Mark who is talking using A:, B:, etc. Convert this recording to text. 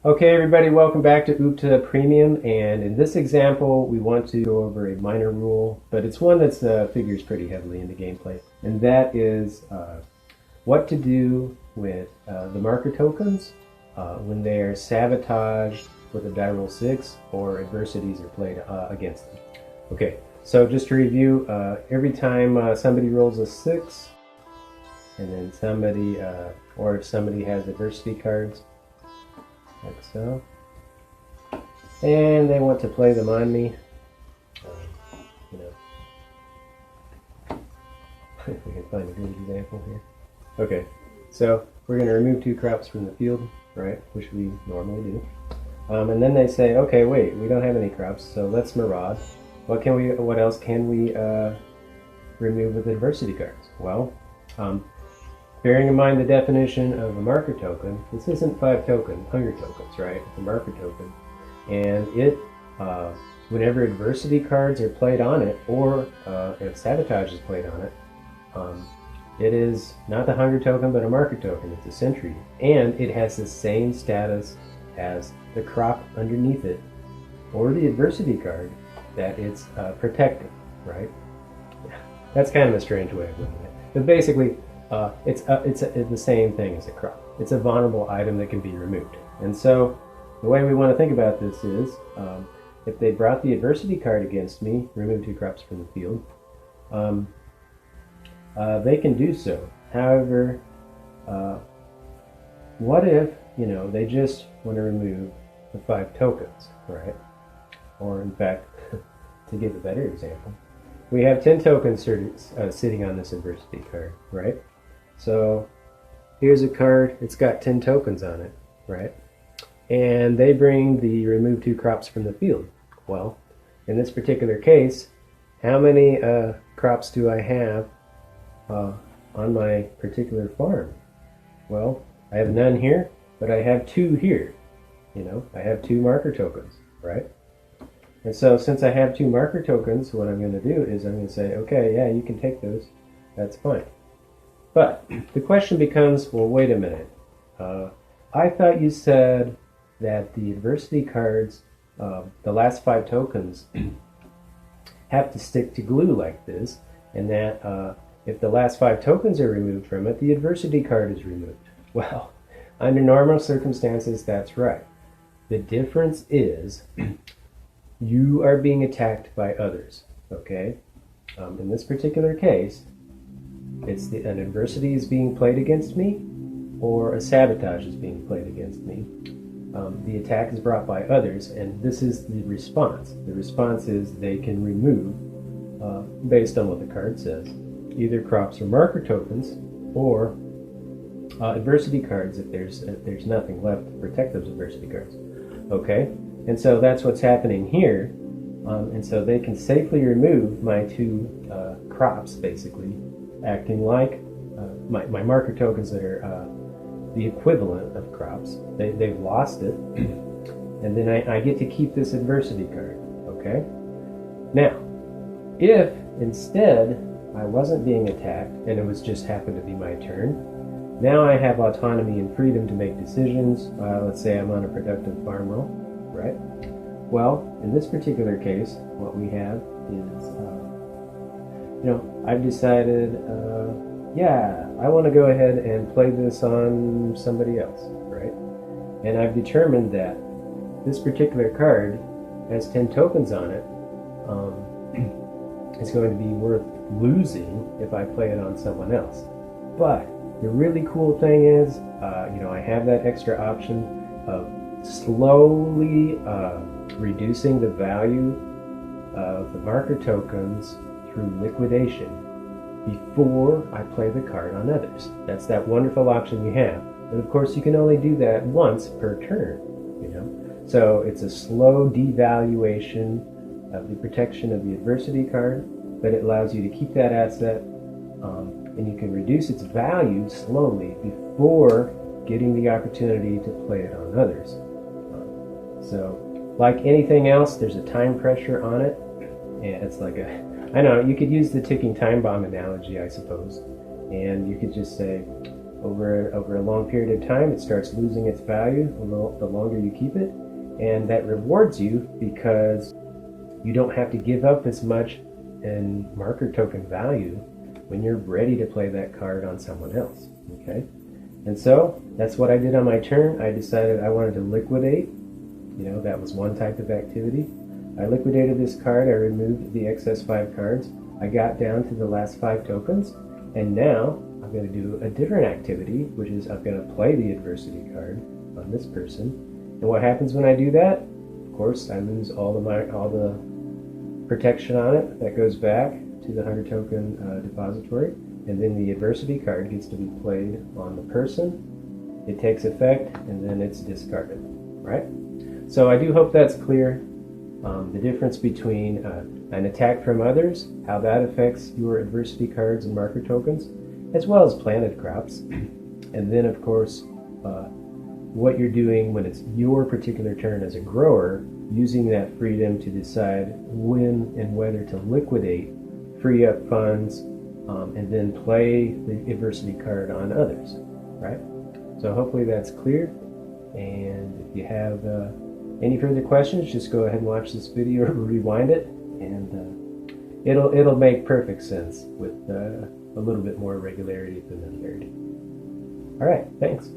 A: Okay, everybody, welcome back to UPTA Premium, and in this example we want to go over a minor rule, but it's one that figures pretty heavily into gameplay, and that is what to do with the marker tokens when they're sabotaged with a die roll 6 or adversities are played against them. Okay, so just to review, every time somebody rolls a 6, and then somebody, or if somebody has adversity cards, like so, and they want to play them on me, if we can find a good example here. Okay, so we're going to remove 2 crops from the field, right, which we normally do, and then they say, okay, wait, we don't have any crops, so let's maraud. What else can we remove with adversity cards? Well, bearing in mind the definition of a marker token, this isn't 5 hunger tokens, right? It's a marker token. And it, whenever adversity cards are played on it, or if sabotage is played on it, it is not the hunger token, but a marker token. It's a sentry. And it has the same status as the crop underneath it, or the adversity card that it's protecting, right? That's kind of a strange way of looking at it. But basically, it's the same thing as a crop. It's a vulnerable item that can be removed. And so the way we want to think about this is, if they brought the adversity card against me, remove 2 crops from the field, they can do so. However, what if, they just want to remove the 5 tokens, right? Or in fact, to give a better example, we have 10 tokens sitting on this adversity card, right? So here's a card, it's got 10 tokens on it, right? And they bring the remove 2 crops from the field. Well, in this particular case, how many crops do I have on my particular farm? Well, I have none here, but I have 2 here. I have 2 marker tokens, right? And so since I have 2 marker tokens, what I'm going to do is I'm going to say, okay, yeah, you can take those. That's fine. But the question becomes, well, wait a minute. I thought you said that the adversity cards, the last 5 tokens, have to stick to glue like this, and that if the last 5 tokens are removed from it, the adversity card is removed. Well, under normal circumstances, that's right. The difference is you are being attacked by others, okay? In this particular case, it's an adversity is being played against me, or a sabotage is being played against me. The attack is brought by others, and this is the response. The response is they can remove, based on what the card says, either crops or marker tokens, or adversity cards if there's nothing left to protect those adversity cards. Okay, and so that's what's happening here, and so they can safely remove my 2 crops, basically, acting like my marker tokens that are the equivalent of crops. They've lost it, and then I get to keep this adversity card, okay? Now, if instead I wasn't being attacked and it was just happened to be my turn, now I have autonomy and freedom to make decisions. Let's say I'm on a productive farm roll, right? Well, in this particular case, what we have is, I've decided, yeah, I want to go ahead and play this on somebody else, right? And I've determined that this particular card has 10 tokens on it. It's going to be worth losing if I play it on someone else. But the really cool thing is, I have that extra option of slowly reducing the value of the marker tokens through liquidation before I play the card on others. That's that wonderful option you have. And of course, you can only do that once per turn, So it's a slow devaluation of the protection of the adversity card, but it allows you to keep that asset, and you can reduce its value slowly before getting the opportunity to play it on others. So, like anything else, there's a time pressure on it, and it's like I know, you could use the ticking time bomb analogy, I suppose, and you could just say, over a long period of time, it starts losing its value the longer you keep it, and that rewards you because you don't have to give up as much in marker token value when you're ready to play that card on someone else. Okay, and so that's what I did on my turn. I decided I wanted to liquidate. That was one type of activity. I liquidated this card. I removed the excess 5 cards. I got down to the last 5 tokens, and now I'm going to do a different activity, which is I'm going to play the adversity card on this person. And what happens when I do that? Of course, I lose all the protection on it. That goes back to the 100 token depository, and then the adversity card gets to be played on the person. It takes effect, and then it's discarded. Right? So I do hope that's clear. The difference between an attack from others, how that affects your adversity cards and marker tokens, as well as planted crops. And then, of course, what you're doing when it's your particular turn as a grower, using that freedom to decide when and whether to liquidate, free up funds, and then play the adversity card on others, right? So hopefully that's clear. And if you have any further questions, just go ahead and watch this video or rewind it, and it'll make perfect sense with a little bit more regularity and familiarity. All right, thanks.